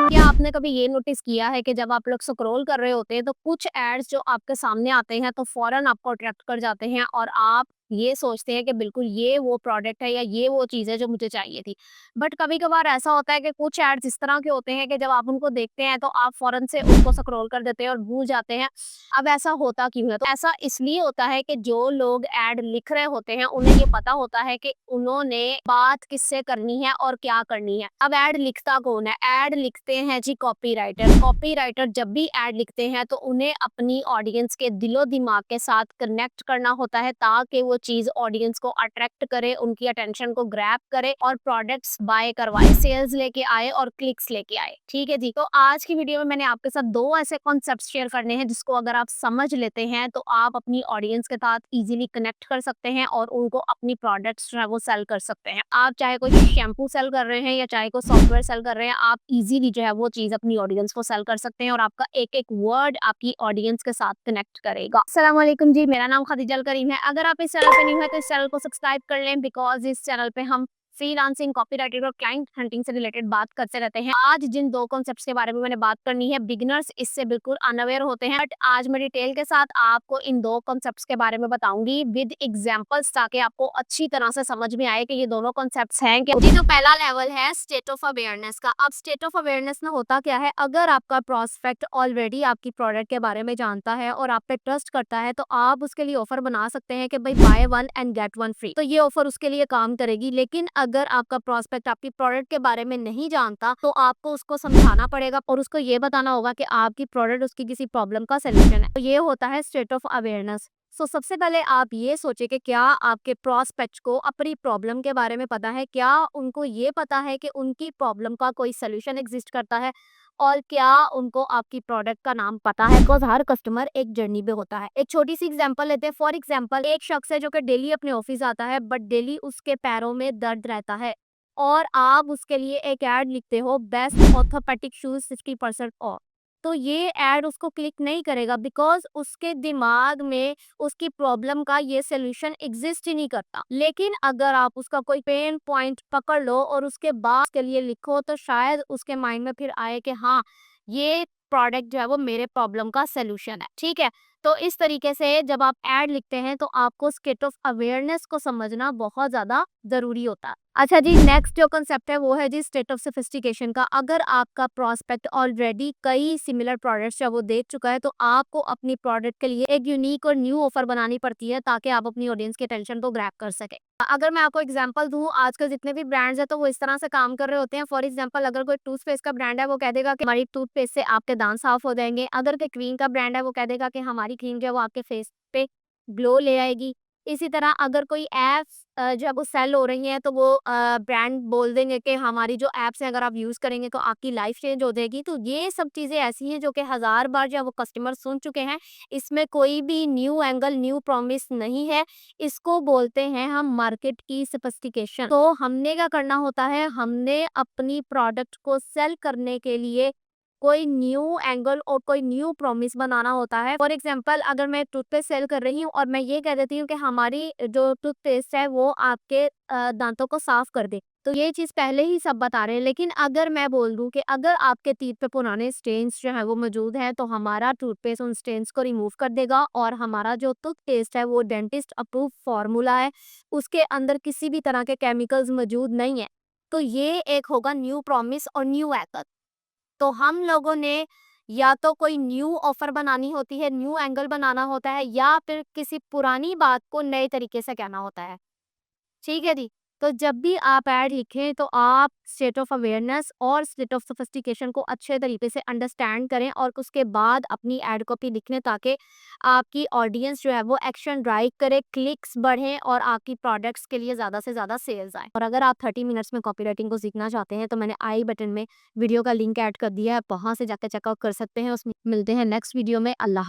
क्या आपने कभी ये नोटिस किया है कि जब आप लोग स्क्रॉल कर रहे होते हैं तो कुछ एड्स जो आपके सामने आते हैं तो फौरन आपको अट्रैक्ट कर जाते हैं और आप ये सोचते हैं कि बिल्कुल ये वो प्रोडक्ट है या ये वो चीज़ है जो मुझे चाहिए थी। बट कभी-कभार ऐसा होता है कि कुछ एड्स इस तरह के होते हैं कि जब आप उनको देखते हैं तो आप फौरन से उनको स्क्रॉल कर देते हैं और भूल जाते हैं। अब ऐसा होता क्यों है? तो ऐसा इसलिए होता है कि जो लोग एड लिख रहे होते हैं उन्हें ये पता होता है कि उन्होंने बात किससे करनी है और क्या करनी है। अब एड लिखता कौन है? एड लिखते हैं जी कॉपीराइटर। कॉपीराइटर जब भी एड लिखते हैं तो उन्हें अपनी ऑडियंस के दिलो-दिमाग के साथ कनेक्ट करना होता है ताकि वो चीज़ ऑडियंस को अट्रैक्ट करे, उनकी अटेंशन को ग्रैब करे और प्रोडक्ट्स बाय करवाए, सेल्स लेके आए और क्लिक्स लेके आए। ठीक है जी? तो आज की वीडियो में मैंने आपके साथ 2 ऐसे कॉन्सेप्ट शेयर करने हैं जिसको अगर आप समझ लेते हैं तो आप अपनी ऑडियंस के साथ ईज़िली कनेक्ट कर सकते हैं और उनको अपनी प्रोडक्ट्स जो है वो सेल कर सकते हैं। आप चाहे कोई शैम्पू सेल कर रहे हैं या चाहे कोई सॉफ्टवेयर सेल कर रहे हैं, आप ईज़िली जो है वो चीज़ अपनी ऑडियंस को सेल कर सकते हैं और आपका एक-एक वर्ड आपकी ऑडियंस के साथ कनेक्ट करेगा। अस्सलाम वालेकुम जी, मेरा नाम खदीजा अल करीम है। अगर आप इस चैनल पे न्यू हैं तो इस चैनल को सब्सक्राइब कर लें बिकॉज़ इस चैनल पे हम फ्रीलांसिंग, कॉपीराइटिंग और क्लाइंट हंटिंग से रिलेटेड बात करते रहते हैं। आज जिन 2 कॉन्सेप्ट्स के बारे में मैंने बात करनी है, बिगिनर्स इससे बिल्कुल अनअवेयर होते हैं, बट आज मैं डिटेल के साथ आपको इन 2 कॉन्सेप्ट्स के बारे में बताऊँगी विद एग्जांपल्स ताकि आपको अच्छी तरह से समझ में आए कि ये दोनों कॉन्सेप्ट्स हैं क्या। जी, जो पहला लेवल है स्टेट ऑफ अवेयरनेस का। अब स्टेट ऑफ अवेयरनेस में होता क्या है, अगर आपका प्रोस्पेक्ट ऑलरेडी आपकी प्रोडक्ट के बारे में जानता है और आप पे ट्रस्ट करता है, तो आप उसके लिए ऑफर बना सकते हैं कि भाई बाय 1 एंड गेट 1 फ्री। तो ये ऑफर उसके लिए काम करेगी। लेकिन अगर आपका प्रोस्पेक्ट आपकी प्रोडक्ट के बारे में नहीं जानता, तो आपको उसको समझाना पड़ेगा और उसको ये बताना होगा कि आपकी प्रोडक्ट उसकी किसी प्रॉब्लम का सलूशन है। तो ये होता है स्टेट ऑफ अवेयरनेस। सबसे पहले आप ये सोचिए कि क्या आपके प्रोस्पेक्ट को अपनी प्रॉब्लम के बारे में पता है? क्या उनको ये पता है कि उनकी प्रॉब्लम का कोई सॉल्यूशन एग्जिस्ट करता है? और क्या उनको आपकी प्रोडक्ट का नाम पता है? बिकॉज़ हर कस्टमर एक जर्नी पे होता है। एक छोटी-सी एग्जांपल लेते हैं। फॉर एग्जांपल एक शख्स है जो कि डेली अपने ऑफिस आता है बट डेली उसके पैरों में दर्द रहता है और आप उसके लिए एक ऐड लिखते हो बेस्ट ऑर्थोपेडिक शूज़ 60% ऑफ। तो ये ऐड उसको क्लिक नहीं करेगा बिकॉज़ उसके दिमाग में उसकी प्रॉब्लम का ये सॉल्यूशन एग्जिस्ट ही नहीं करता। लेकिन अगर आप उसका कोई पेन पॉइंट पकड़ लो और उसके बाद के लिए लिखो तो शायद उसके माइंड में फिर आए कि हाँ, ये प्रोडक्ट जो है वो मेरे प्रॉब्लम का सॉल्यूशन है। ठीक है? तो इस तरीके से जब आप ऐड लिखते हैं तो आपको स्टेट ऑफ अवेयरनेस को समझना बहुत ज़्यादा ज़रूरी होता है। अच्छा जी, नेक्स्ट जो कांसेप्ट है वो है जी स्टेट ऑफ सोफिस्टिकेशन का। अगर आपका प्रोस्पेक्ट ऑलरेडी कई सिमिलर प्रोडक्ट्स है वो देख चुका है, तो आपको अपनी प्रोडक्ट के लिए एक यूनिक और न्यू ऑफर बनानी पड़ती है ताकि आप अपनी ऑडियंस की अटेंशन को ग्रैब कर सकें। अगर मैं आपको एग्जांपल दूं, आजकल जितने भी ब्रांड्स हैं तो वो इस तरह से काम कर रहे होते हैं। फॉर एग्जांपल अगर कोई टूथपेस्ट का ब्रांड है वो कह देगा कि हमारी टूथपेस्ट से आपके दांत साफ हो जाएंगे। अगर कोई क्रीम का ब्रांड है वो कह देगा कि हमारी क्रीम जो है वो आपके फेस पे ग्लो ले आएगी। इसी तरह अगर कोई ऐप्स जब वो सेल हो रही हैं तो वो ब्रांड बोल देंगे कि हमारी जो ऐप्स हैं अगर आप यूज़ करेंगे तो आपकी लाइफ चेंज हो जाएगी। तो ये सब चीज़ें ऐसी हैं जो कि हज़ार बार जो है वो कस्टमर सुन चुके हैं। इसमें कोई भी न्यू एंगल, न्यू प्रॉमिस नहीं है। इसको बोलते हैं हम मार्केट की सोफिस्टिकेशन। तो हमने क्या करना होता है, हमने अपनी प्रोडक्ट को सेल करने के लिए कोई न्यू एंगल और कोई न्यू प्रॉमिस बनाना होता है। फॉर एग्जांपल अगर मैं टूथपेस्ट सेल कर रही हूँ और मैं ये कह देती हूँ कि हमारी जो टूथपेस्ट है वो आपके दांतों को साफ कर दे, तो ये चीज़ पहले ही सब बता रहे हैं। लेकिन अगर मैं बोल दूँ कि अगर आपके टीथ पे पुराने स्टेन्स जो है वो मौजूद हैं, तो हमारा टूथपेस्ट उन स्टेन्स को रिमूव कर देगा और हमारा जो टूथपेस्ट है वो डेंटिस्ट अप्रूव फार्मूला है, उसके अंदर किसी भी तरह के केमिकल्स मौजूद नहीं है। तो ये एक होगा न्यू प्रॉमिस और न्यू एथर। तो हम लोगों ने या तो कोई न्यू ऑफर बनानी होती है, न्यू एंगल बनाना होता है या फिर किसी पुरानी बात को नए तरीके से कहना होता है। ठीक है जी। तो जब भी आप ऐड लिखें तो आप स्टेट ऑफ अवेयरनेस और स्टेट ऑफ सोफिस्टिकेशन को अच्छे तरीके से अंडरस्टैंड करें और उसके बाद अपनी ऐड कॉपी लिखें ताकि आपकी ऑडियंस जो है वो एक्शन ड्राइव करे, क्लिक्स बढ़ें और आपकी प्रोडक्ट्स के लिए ज़्यादा से ज़्यादा सेल्स आए। और अगर आप 30 मिनट्स में कॉपीराइटिंग को सीखना चाहते हैं तो मैंने आई बटन में वीडियो का लिंक ऐड कर दिया है, आप वहाँ से जाकर चेकआउट कर सकते हैं। उसमें मिलते हैं नेक्स्ट वीडियो में। अल्लाह हाफ़िज़।